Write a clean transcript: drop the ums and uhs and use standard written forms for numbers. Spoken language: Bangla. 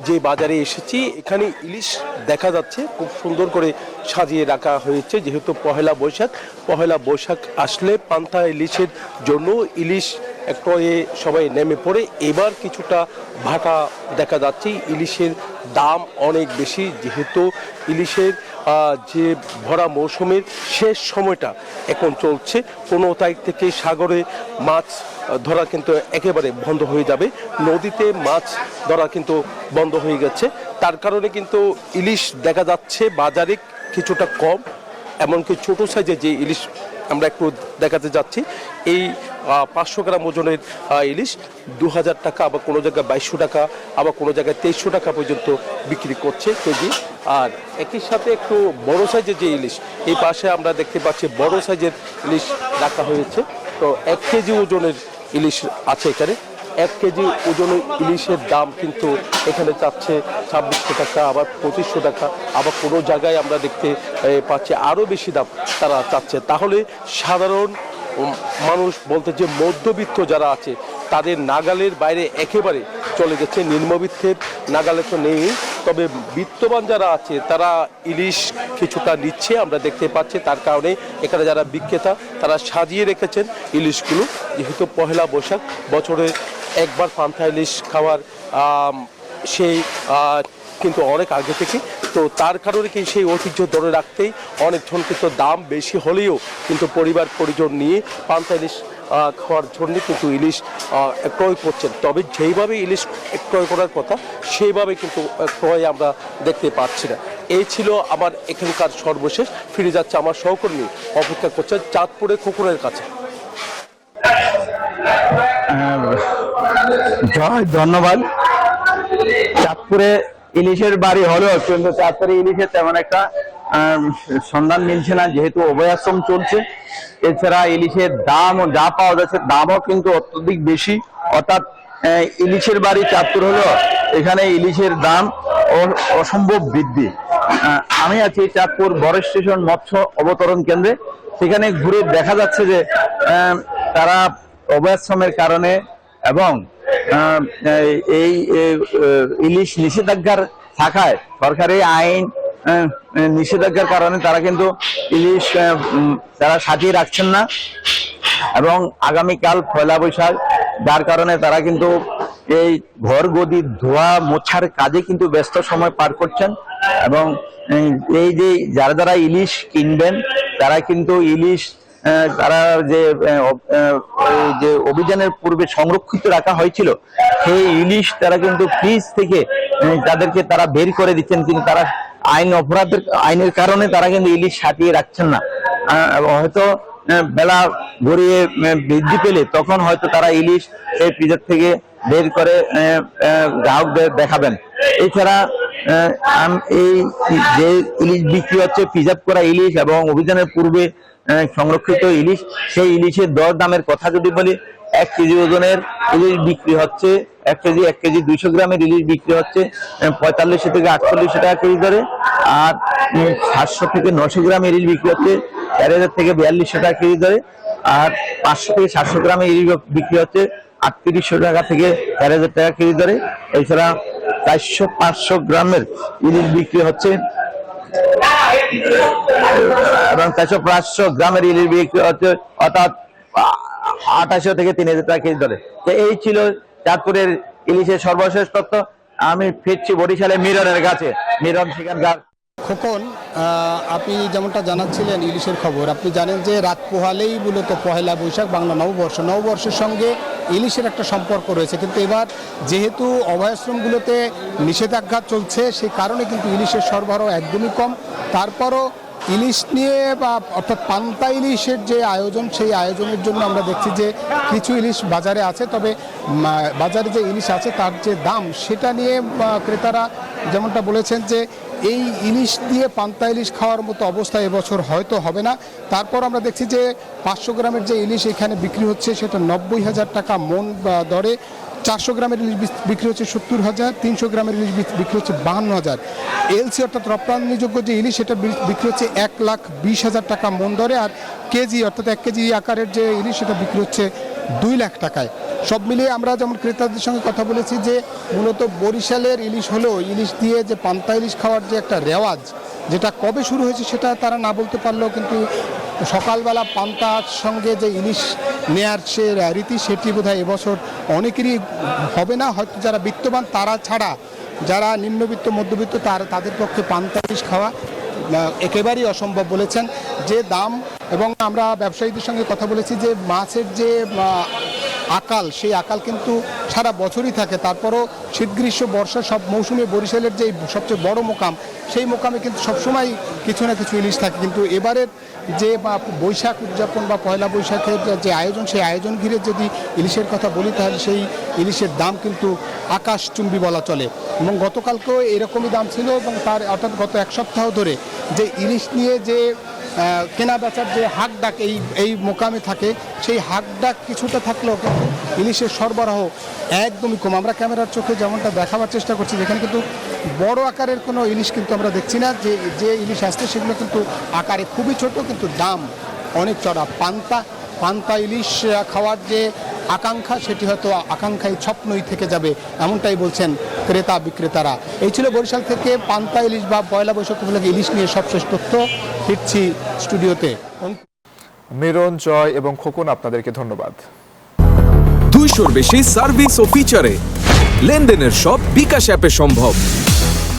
যে বাজারে এসেছি এখানে ইলিশ দেখা যাচ্ছে খুব সুন্দর করে সাজিয়ে রাখা হয়েছে, যেহেতু পহেলা বৈশাখ আসলে পান্তা ইলিশের জন্য ইলিশ ক্রয়ে সবাই নেমে পড়ে। এবার কিছুটা ভাটা দেখা যাচ্ছে, ইলিশের দাম অনেক বেশি, যেহেতু ইলিশের যে ভরা মৌসুমের শেষ সময়টা এখন চলছে। 15 তারিখ থেকে সাগরে মাছ ধরা কিন্তু একেবারে বন্ধ হয়ে যাবে, নদীতে মাছ ধরা কিন্তু বন্ধ হয়ে গেছে। তার কারণে কিন্তু ইলিশ দেখা যাচ্ছে বাজারে কিছুটা কম, এমনকি ছোট সাইজের যে ইলিশ আমরা একটু দেখাতে যাচ্ছি, এই 500 গ্রাম ওজনের ইলিশ 2000 টাকা, আবার কোনো জায়গায় 2200 টাকা, আবার কোনো জায়গায় 2300 টাকা পর্যন্ত বিক্রি করছে কেজি। আর একই সাথে একটু বড় সাইজের যে ইলিশ, এই পাশে আমরা দেখতে পাচ্ছি বড় সাইজের ইলিশ রাখা হয়েছে। তো 1 কেজি ওজনের ইলিশ আছে এখানে। 1 কেজি ওজনের ইলিশের দাম কিন্তু এখানে চাচ্ছে 2600 টাকা, আবার 2500 টাকা, আবার কোনো জায়গায় আমরা দেখতে পাচ্ছি আরও বেশি দাম তারা চাচ্ছে। তাহলে সাধারণ মানুষ বলতে যে মধ্যবিত্ত যারা আছে তাদের নাগালের বাইরে একেবারে চলে গেছে, নিম্নবিত্তের নাগালে তো নেই। তবে বিত্তবান যারা আছে তারা ইলিশ কিছুটা নিচ্ছে আমরা দেখতে পাচ্ছি। তার কারণে এখানে যারা বিক্রেতা তারা সাজিয়ে রেখেছেন ইলিশগুলো, যেহেতু পহেলা বৈশাখ বছরে একবার পান্তা ইলিশ খাওয়ার সেই কিন্তু অনেক আগে থেকে, তো তার কারণে কি সেই ঐতিহ্য ধরে রাখতেই অনেকজন কিন্তু দাম বেশি হলেও কিন্তু পরিবার পরিজন নিয়ে পান্তা ইলিশ খাওয়ার জন্য কিন্তু ইলিশ ক্রয় করছেন। তবে যেইভাবে ইলিশ ক্রয় করার কথা সেইভাবে কিন্তু ক্রয় আমরা দেখতে পাচ্ছি না। এই ছিল আমার এখানকার সর্বশেষ। ফিরে যাচ্ছে আমার সহকর্মী অপেক্ষা করছেন চাঁদপুরের খোকনের কাছে। ধন্যবাদ। চাঁদপুরে ইলিশের বাড়ি হলেও কিন্তু চাঁদপুরে ইলিশের তেমন একটা সন্ধান মিলছে না, যেহেতু অভয়াশ্রম চলছে। এছাড়া ইলিশের দাম যা পাওয়া যাচ্ছে দামও কিন্তু অত্যধিক বেশি, অর্থাৎ ইলিশের বাড়ি চাঁদপুর হলেও এখানে ইলিশের দাম অসম্ভব বৃদ্ধি। আমি আছি চাঁদপুর বড় স্টেশন মৎস্য অবতরণ কেন্দ্রে। সেখানে ঘুরে দেখা যাচ্ছে যে তারা অভয়াশ্রমের কারণে এবং এই ইলিশ নিষেধাজ্ঞার থাকায়, সরকারি আইন নিষেধাজ্ঞার কারণে তারা কিন্তু ইলিশ তারা সাজিয়ে রাখছেন না। এবং আগামীকাল পয়লা বৈশাখ, যার কারণে তারা কিন্তু এই ঘর গদি ধোয়া মোছার কাজে কিন্তু ব্যস্ত সময় পার করছেন। এবং এই যে যারা ইলিশ কিনবেন তারা কিন্তু ইলিশ তারা যে অভিযানের পূর্বে সংরক্ষিত রাখা হয়েছিল সেই ইলিশ তারা কিন্তু ফ্রিজ থেকে তাদেরকে তারা বের করে দিচ্ছেন, কিন্তু তারা আইনের কারণে তারা কিন্তু ইলিশ সাজিয়ে রাখছেন না। হয়তো বেলা গড়িয়ে বৃদ্ধি পেলে তখন হয়তো তারা ইলিশ সেই ফ্রিজার থেকে বের করে গ্রাহকদের দেখাবেন। এছাড়া এই যে ইলিশ বিক্রি হচ্ছে, প্রিজার্ভ করা ইলিশ এবং অভিযানের পূর্বে সংরক্ষিত ইলিশ, সেই ইলিশের দর দামের কথা যদি বলি, 1 কেজি ওজনের ইলিশ বিক্রি হচ্ছে 1 কেজি 200 গ্রামের ইলিশ বিক্রি হচ্ছে 45 থেকে 48 টাকা কেজি দরে। আর 700 থেকে 900 গ্রাম ইলিশ বিক্রি হচ্ছে 4000 থেকে 4200 টাকা কেজি দরে। আর 500 থেকে 700 গ্রামের ইলিশ বিক্রি হচ্ছে 3800 টাকা থেকে 4000 টাকা কেজি দরে। এছাড়া 400-500 গ্রামের ইলিশ বিক্রি হচ্ছে এবং 400-500 গ্রামের ইলিশ বিক্রি হচ্ছে অর্থাৎ 2800 থেকে 3000 টাকা কেজি দরে। তো এই ছিল চাঁদপুরের ইলিশের সর্বশেষ তথ্য। আমি ফিরছি বরিশালে মিরনের কাছে। মিরন সেখানকার খোকন, আপনি যেমনটা জানাচ্ছিলেন ইলিশের খবর, আপনি জানেন যে রাত পোহালেই মূলত পহেলা বৈশাখ, বাংলা নববর্ষের সঙ্গে ইলিশের একটা সম্পর্ক রয়েছে। কিন্তু এবার যেহেতু অভয়াশ্রমগুলোতে নিষেধাজ্ঞা চলছে, সেই কারণে কিন্তু ইলিশের সরবরাহ একদমই কম। তারপরও ইলিশ নিয়ে বা অর্থাৎ পান্তা ইলিশের যে আয়োজন, সেই আয়োজনের জন্য আমরা দেখছি যে কিছু ইলিশ বাজারে আছে, তবে বাজারে যে ইলিশ আছে তার যে দাম সেটা নিয়ে ক্রেতারা যেমনটা বলেছেন যে এই ইলিশ দিয়ে পান্তা ইলিশ খাওয়ার মতো অবস্থা এবছর হয়তো হবে না। তারপর আমরা দেখছি যে 500 গ্রামের যে ইলিশ এখানে বিক্রি হচ্ছে সেটা 90,000 টাকা মন দরে, 400 গ্রামের ইলিশ বিক্রি হচ্ছে 70,000, 300 গ্রামের ইলিশ বিক্রি হচ্ছে 52,000। এলসি অর্থাৎ রপ্তানিযোগ্য যে ইলিশ সেটা বিক্রি হচ্ছে 1,20,000 টাকা মন দরে। আর কেজি অর্থাৎ 1 কেজি আকারের যে ইলিশ সেটা বিক্রি হচ্ছে 2 লাখ টাকায়। সব মিলিয়ে আমরা যেমন ক্রেতাদের সঙ্গে কথা বলেছি যে মূলত বরিশালের ইলিশ হলেও ইলিশ দিয়ে যে পান্তা ইলিশ খাওয়ার যে একটা রেওয়াজ, যেটা কবে শুরু হয়েছে সেটা তারা না বলতে পারলেও কিন্তু সকালবেলা পান্তার সঙ্গে যে ইলিশ নেয়ার সে রীতি, সেটি বোধহয় এবছর অনেকেরই হবে না। হয়তো যারা বিত্তবান তারা ছাড়া যারা নিম্নবিত্ত মধ্যবিত্ত তাদের পক্ষে পান্তা ইলিশ খাওয়া একেবারেই অসম্ভব বলেছেন। যে দাম, এবং আমরা ব্যবসায়ীদের সঙ্গে কথা বলেছি যে মাছের যে আকাল, সেই আকাল কিন্তু সারা বছরই থাকে। তারপরও শীত গ্রীষ্ম বর্ষা সব মৌসুমে বরিশালের যে সবচেয়ে বড় মোকাম, সেই মোকামে কিন্তু সবসময় কিছু না কিছু ইলিশ থাকে। কিন্তু এবারের যে বৈশাখ উদযাপন বা পয়লা বৈশাখের যে আয়োজন, সেই আয়োজন ঘিরে যদি ইলিশের কথা বলি তাহলে সেই ইলিশের দাম কিন্তু আকাশচুম্বী বলা চলে। এবং গতকালকেও এরকমই দাম ছিল, এবং তার অর্থাৎ গত এক সপ্তাহ ধরে যে ইলিশ নিয়ে যে কেনা বেচার যে হাক ডাক এই মোকামে থাকে, সেই হাক ডাক কিছুটা থাকলেও কিন্তু ইলিশের সরবরাহ একদমই কম। আমরা ক্যামেরার চোখে যেমনটা দেখাবার চেষ্টা করছি, যেখানে কিন্তু বড় আকারের কোনো ইলিশ কিন্তু আমরা দেখছি না। যে ইলিশ আসছে সেগুলো কিন্তু আকারে খুবই ছোট, কিন্তু দাম অনেক চড়া। পান্তা ইলিশ খাওয়ার যে আকাঙ্ক্ষা, সেটি হয়তো আকাঙ্ক্ষায় স্বপ্নই থেকে যাবে, এমনটাই বলছেন ক্রেতা বিক্রেতারা। এই ছিল বরিশাল থেকে পান্তা ইলিশ বা পয়লা বৈশাখ উপলক্ষে ইলিশ নিয়ে সবশেষ তথ্য। ফিরছি স্টুডিওতে। মিরন, জয় এবং খোকন, আপনাদেরকে ধন্যবাদ। 200-র বেশি সার্ভিস ও ফিচারে লেনদেনের সব বিকাশ অ্যাপে সম্ভব।